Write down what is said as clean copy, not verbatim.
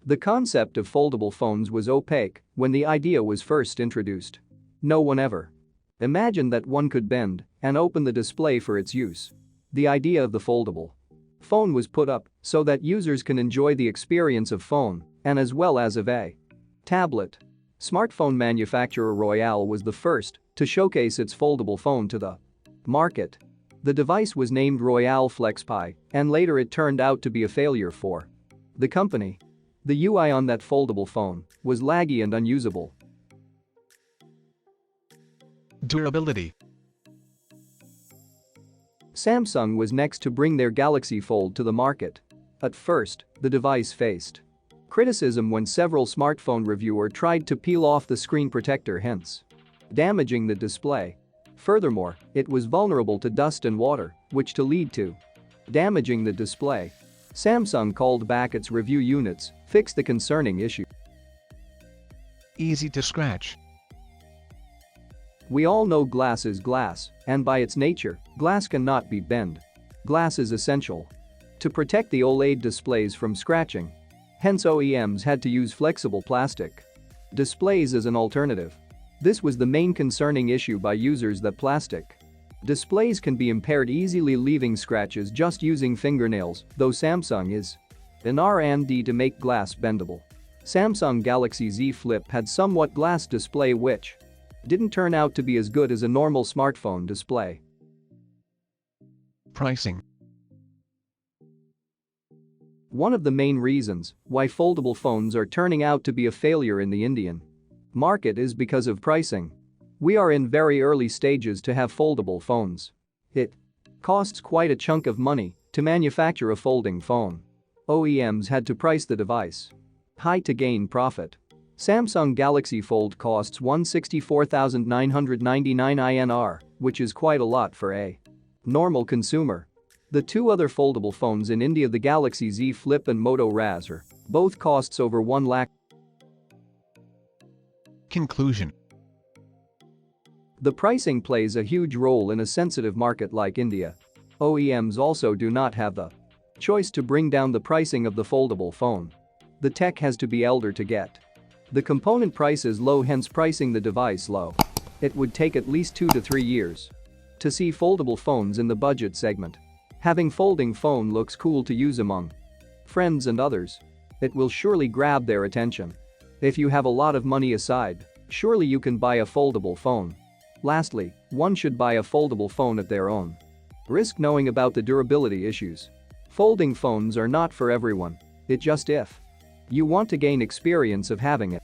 The concept of foldable phones was opaque when the idea was first introduced. No one ever imagined that one could bend and open the display for its use. The idea of the foldable phone was put up so that users can enjoy the experience of phone and as well as of a tablet. Smartphone manufacturer Royale was the first to showcase its foldable phone to the market. The device was named Royale FlexPi, and later it turned out to be a failure for the company. The UI on that foldable phone was laggy and unusable. Durability. Samsung was next to bring their Galaxy Fold to the market. At first, the device faced criticism when several smartphone reviewers tried to peel off the screen protector, hence damaging the display. Furthermore, it was vulnerable to dust and water, which to lead to damaging the display. Samsung called back its review units, fixed the concerning issue. Easy to scratch. We all know glass is glass, and by its nature, glass cannot be bent. Glass is essential to protect the OLED displays from scratching. Hence OEMs had to use flexible plastic displays as an alternative. This was the main concerning issue by users, that plastic displays can be impaired easily, leaving scratches just using fingernails, though Samsung is an R&D to make glass bendable. Samsung Galaxy Z Flip had somewhat glass display which didn't turn out to be as good as a normal smartphone display. Pricing. One of the main reasons why foldable phones are turning out to be a failure in the Indian market is because of pricing. We are in very early stages to have foldable phones. It costs quite a chunk of money to manufacture a folding phone. OEMs had to price the device high to gain profit. Samsung Galaxy Fold costs 164,999 INR, which is quite a lot for a normal consumer. The two other foldable phones in India, the Galaxy Z Flip and Moto Rarz, both costs over 1 lakh. Conclusion. The pricing plays a huge role in a sensitive market like India. OEMs also do not have the choice to bring down the pricing of the foldable phone. The tech has to be elder to get the component prices low, hence pricing the device low. It would take at least 2 to 3 years to see foldable phones in the budget segment. Having folding phone looks cool to use among friends and others. It will surely grab their attention. If you have a lot of money aside, surely you can buy a foldable phone. Lastly, one should buy a foldable phone at their own risk, knowing about the durability issues. Folding phones are not for everyone. It just if you want to gain experience of having it.